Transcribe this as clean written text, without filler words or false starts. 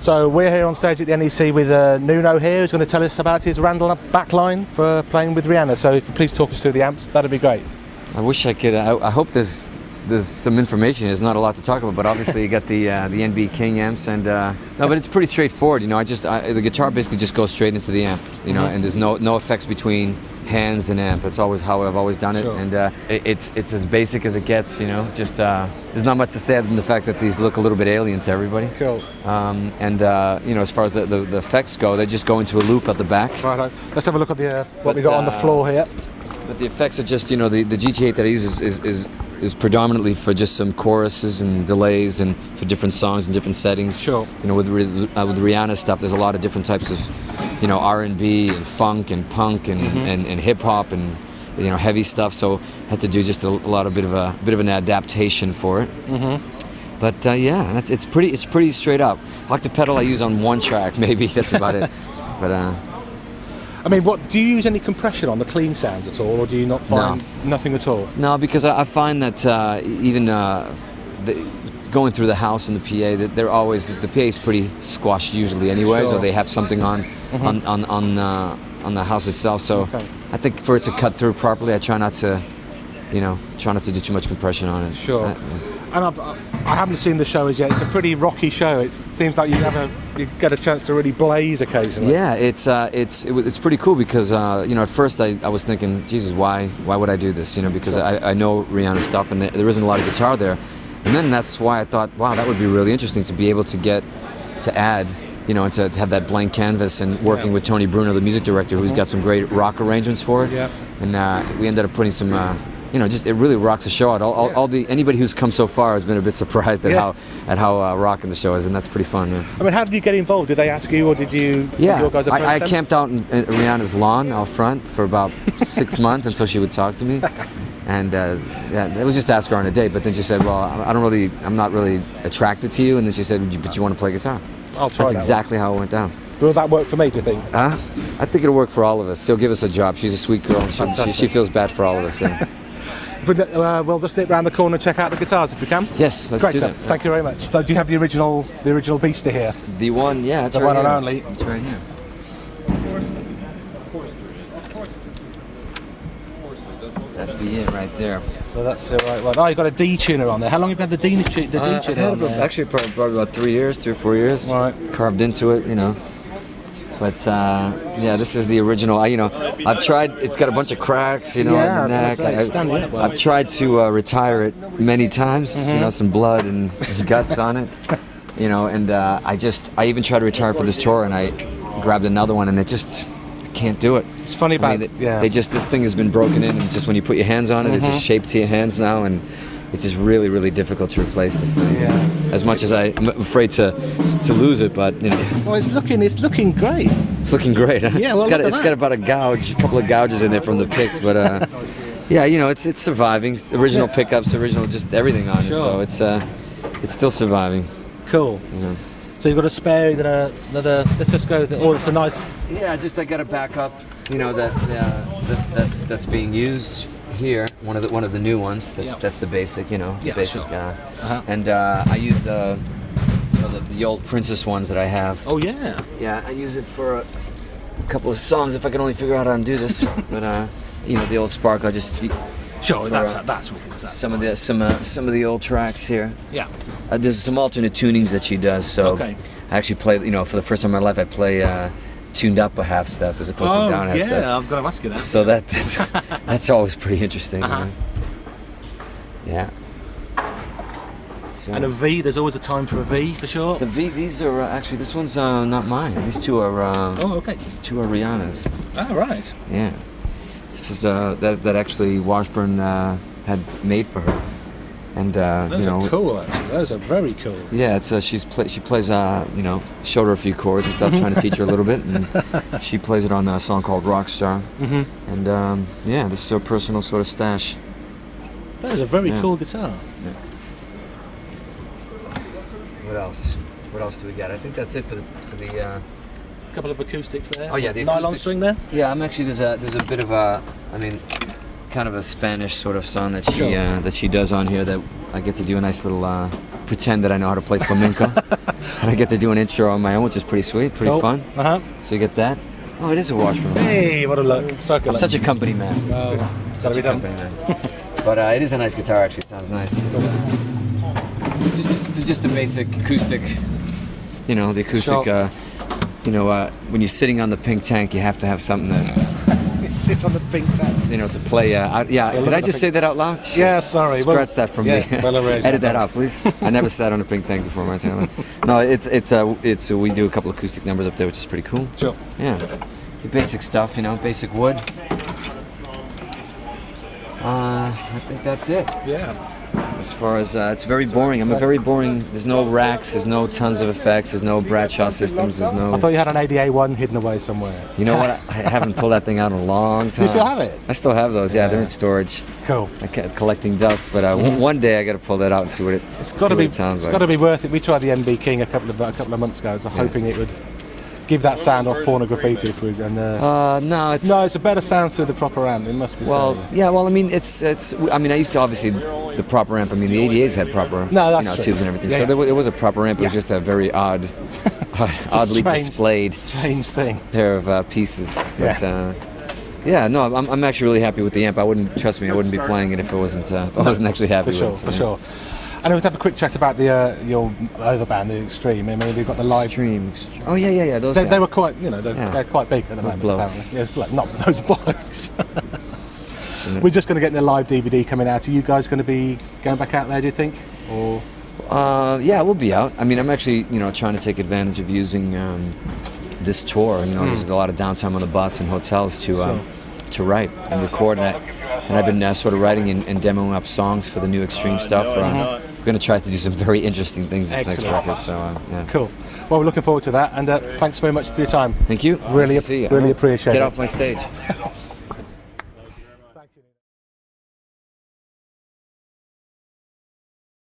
So we're here on stage at the NEC with Nuno here, who's going to tell us about his Randall backline for playing with Rihanna. So if you please talk us through the amps, that'd be great. I wish I could. I hope there's some information. There's not a lot to talk about, but obviously you got the NB King amps, and no, but it's pretty straightforward. You know, the guitar basically just goes straight into the amp. You know, and there's no effects between hands and amp. It's always how I've always done it, sure. And it's as basic as it gets. You know, just there's not much to say other than the fact that these look a little bit alien to everybody. Cool. And you know, as far as the effects go, they just go into a loop at the back. Right. Let's have a look at what we got on the floor here. But the effects are just, you know, the GT8 that I use is predominantly for just some choruses and delays and for different songs and different settings. Sure. You know, with Rihanna stuff, there's a lot of different types of, you know, R&B and funk and punk and hip hop and, you know, heavy stuff. So I had to do just a bit of an adaptation for it. But yeah, it's pretty straight up. Octave pedal I use on one track, maybe that's about it. But. I mean, do you use any compression on the clean sounds at all, or do you not find nothing at all? No, because I find that even going through the house and the PA, that they're always the PA is pretty squashed usually anyway, so they have something on the house itself. So I think for it to cut through properly, I try not to do too much compression on it. Sure. And I haven't seen the show as yet. It's a pretty rocky show. It seems like you get a chance to really blaze occasionally. Yeah, it's pretty cool because you know, at first I was thinking, Jesus, why would I do this? You know, because I know Rihanna stuff and there isn't a lot of guitar there, and then that's why I thought, wow, that would be really interesting to be able to add, you know, and to have that blank canvas and working with Tony Bruno, the music director, who's got some great rock arrangements for it. Yeah. And we ended up putting some. You know, just it really rocks the show out. Anybody who's come so far has been a bit surprised at how rocking the show is, and that's pretty fun. Yeah. I mean, how did you get involved? Did they ask you, or did you? Yeah, your guys I camped out in Rihanna's lawn out front for about 6 months until she would talk to me, and yeah, it was just to ask her on a date. But then she said, "Well, I'm not really attracted to you," and then she said, "But you want to play guitar?" I'll try. That's exactly how it went down. Will that work for me, do you think? I think it'll work for all of us. She'll give us a job. She's a sweet girl. She feels bad for all of us. Yeah. We'll just nip round the corner and check out the guitars if we can. Yes, let's do that. Thank you very much. So, do you have the original Beaster here? The one, yeah, it's the right one here. and only. It's right here. That'd be it right there. So that's the right one. Oh, you've got a D tuner on there. How long have you had the D tuner I've had on there? Actually, probably about 3 or 4 years. Right. Carved into it, you know. But yeah, this is the original. I've tried. It's got a bunch of cracks, you know, in the neck. I've tried to retire it many times. You know, some blood and guts on it. You know, and I even tried to retire for this tour, and I grabbed another one, and it just can't do it. It's funny about this thing has been broken in, and just when you put your hands on it, it's just shaped to your hands now, and it's just really, really difficult to replace this thing. Yeah. As much as I'm afraid to lose it, but you know. Well, it's looking great. It's looking great. Huh? Yeah, well, it's got about a couple of gouges in there from the picks, but yeah, you know, it's surviving. Original pickups, original just everything on it, so it's still surviving. Cool. Yeah. So you've got a spare, you've got another. Let's just go. It's a nice. Yeah, I got a backup. You know that's being used here. One of the new ones. That's the basic. You know, basic. Sure. And I use the old Princess ones that I have. Oh yeah. Yeah, I use it for a couple of songs if I can only figure out how to do this. But you know, the old Spark. I just. Sure, that's wicked. Some of the old tracks here. Yeah. There's some alternate tunings that she does. So I actually play. You know, for the first time in my life, I play tuned up a half step as opposed to down half step. Yeah, I'm going to ask you that. So that's always pretty interesting. You know? Yeah. So. And a V. There's always a time for a V for sure. The V. These are actually. This one's not mine. These two are. Oh, okay. These two are Rihanna's. Oh, right. Yeah. This is that actually Washburn had made for her, and those you know. Are cool. Actually, those are very cool. Yeah, it's she plays you know, showed her a few chords and stuff, trying to teach her a little bit, and she plays it on a song called Rockstar, and yeah, this is her personal sort of stash. That is a very cool guitar. Yeah. What else? What else do we got? I think that's it for the. Couple of acoustics there. Oh yeah, the nylon string there. Yeah, I'm actually there's a bit of a, I mean, kind of a Spanish sort of song that she does on here that I get to do a nice little pretend that I know how to play flamenco, and I get to do an intro on my own, which is pretty sweet, pretty fun. So you get that. Oh, it is a wash from. Hey, what a look! I'm such a company man. Such a company man. But it is a nice guitar, actually. It sounds nice. Just the basic acoustic. You know, the acoustic. When you're sitting on the pink tank, you have to have something that. You sit on the pink tank. You know, to play. Did I just say that out loud? Yeah, sorry. Scratch that from me. Well, edit that out, please. I never sat on a pink tank before my time. No, it's we do a couple acoustic numbers up there, which is pretty cool. Sure. Yeah, the basic stuff, basic wood. I think that's it. Yeah. As far as it's very boring. I'm a very boring. There's no racks. There's no tons of effects. There's no Bradshaw systems. There's no. I thought you had an ADA one hidden away somewhere. You know what? I haven't pulled that thing out in a long time. You still have it? I still have those. Yeah, they're in storage. Cool. I kept collecting dust, but one day I got to pull that out and see what it. It's got to be. It's got to be worth it. We tried the MB King a couple of months ago, so hoping it would give that sound off Porno Graffiti if we no, it's a better sound through the proper amp. It must be. Well, yeah. Well, I mean, it's. I mean, I used to obviously the proper amp. I mean, the ADAs had proper tubes and everything. So it was a proper amp. It was just a very oddly displayed, strange thing. Pair of pieces. But, no, I'm actually really happy with the amp. I wouldn't be playing it if I wasn't actually happy with it. For sure. And let's have a quick chat about your other band, the Extreme. I mean, we've got the live. Extreme. Oh yeah. Those they were quite, they're quite big at the moment. Blokes. Not those blokes. We're just going to get the live DVD coming out. Are you guys going to be going back out there? Do you think? Or we'll be out. I mean, I'm actually trying to take advantage of using this tour. There's a lot of downtime on the bus and hotels to write and record that. And I've been sort of writing and demoing up songs for the new Extreme stuff. We're going to try to do some very interesting things this next record. So, Cool. Well, we're looking forward to that. And thanks very much for your time. Thank you. Really appreciate it. Get off my stage.